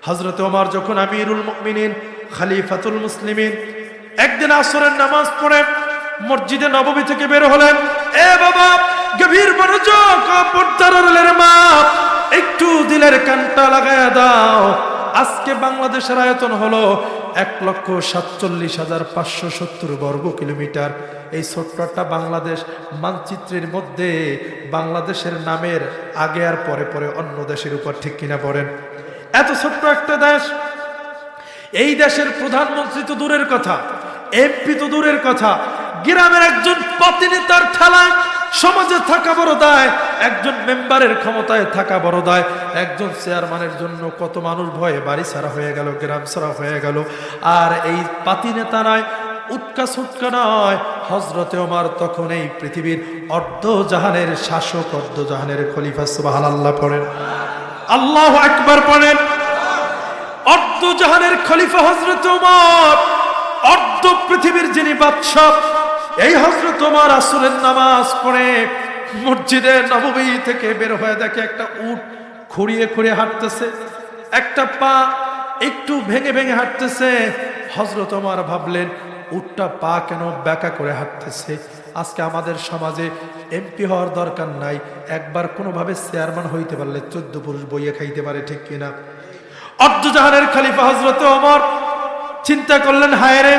হযরত ওমর যখন আমিরুল মুমিনিন খলিফাতুল মুসলিমিন একদিন আসরের নামাজ পড়ে মসজিদে নববী থেকে বের হলেন। এ বাবা, গভীর মনোযোগ, পর্দারের মা, একটু দিলের কানটা লাগায়া দাও। আজকে বাংলাদেশের আয়তন হলো 1,47,570 বর্গ কিলোমিটার। এই ছোট্ট একটা বাংলাদেশ মানচিত্রের মধ্যে বাংলাদেশের নামের আগে আর পরে পরে অন্য দেশের উপর, ঠিক কিনা বলেন? এত ছোট্ট একটা দেশ, এই দেশের প্রধানমন্ত্রী তো দূরের কথা, এমপি তো দূরের কথা, গ্রামের একজন প্রতিনিধির ঠেলায় সমাজে থাকা বড় দায়, একজন মেম্বারের ক্ষমতায় থাকা বড় দায়, একজন চেয়ারম্যানের জন্য কত মানুষ ভয়ে বাড়ি ছাড়া হয়ে গেল, গ্রাম ছাড়া হয়ে গেল। আর এই পাতি নেতা নয়, উৎকা সুটকা নয়, হযরতে ওমর তখন এই পৃথিবীর অর্ধজাহানের শাসক, অর্ধজাহানের খলিফা। সুবহানাল্লাহ পড়েন, আল্লাহু আকবার পড়েন। অর্ধজাহানের খলিফা হযরতে ওমর, অর্ধ পৃথিবীর যিনি বাদশা, এই হযরত ওমর আসরের নামাজ পড়ে মসজিদে নববী থেকে বের হয়ে দেখে একটা উট খুঁড়িয়ে খুঁড়িয়ে হাঁটতেছে, একটা পা একটু ভেঙে ভেঙে হাঁটতেছে। হযরত ওমর ভাবলেন, উটটা পা কেন ব্যাকা করে হাঁটতেছে? আজকে আমাদের সমাজে এমপি হওয়ার দরকার নাই, একবার কোনোভাবে চেয়ারম্যান হইতে পারলে 14 পুরুষ বইয়ে খাইতে পারে, ঠিক কিনা? অর্ধজাহানের খলিফা হযরত ওমর চিন্তা করলেন, হায় রে,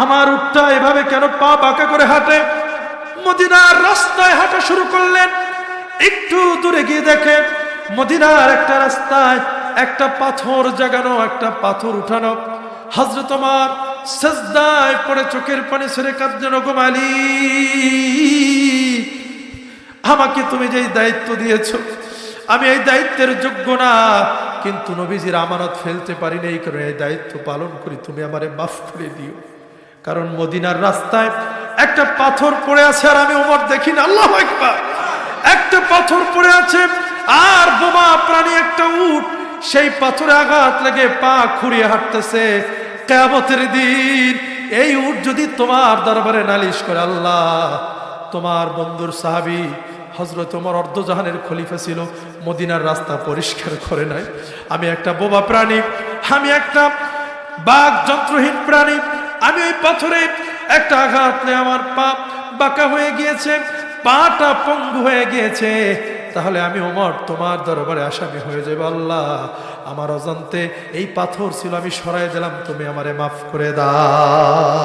আমার উটটা এভাবে কেন পা বাঁকা করে হাঁটে? মদিনার রাস্তায় হাঁটা শুরু করলেন। একটু দূরে গিয়ে দেখে মদিনার একটা রাস্তায় একটা পাথর জাগানো, একটা পাথর উঠানো। হযরত ওমর সিজদায় পড়ে চোখের পানি ছেড়ে কাঁদলেন, ওগো মালিক, আমাকে তুমি যে দায়িত্ব দিয়েছো, আমি এই দায়িত্বের যোগ্য না, কিন্তু নবীজির আমানত ফেলতে পারি না, এই কারণে এই দায়িত্ব পালন করি, তুমি আমারে মাফ করে দিও। কারণ মদিনার রাস্তায় একটা পাথর পড়ে আছে আর আমি ওমর দেখি না। আল্লাহু আকবার। একটা পাথর পড়ে আছে আর বোমা প্রাণী একটা উট সেই পাথরে আঘাত লেগে পা খুঁড়িয়ে হাঁটতেছে। কিয়ামতের দিন এই উট যদি তোমার দরবারে নালিশ করে, আল্লাহ, তোমার বন্ধুর সাহাবী হযরত ওমর অর্ধজাহানের খলিফা ছিল, মদিনার রাস্তা পরিষ্কার করে নাই, আমি একটা বোবা প্রাণী, আমি একটা বাক যন্ত্রহীন প্রাণী, আমি ওই পাথরে একটা আঘাত নিয়ে আমার পা বাঁকা হয়ে গিয়েছে, পাটা পঙ্গু হয়ে গিয়েছে, তাহলে আমি ওমর তোমার দরবারে আসামি হয়ে যাবে। আল্লাহ, আমার অজান্তে এই পাথর ছিল, আমি সরাই দিলাম, তুমি আমারে মাফ করে দাও।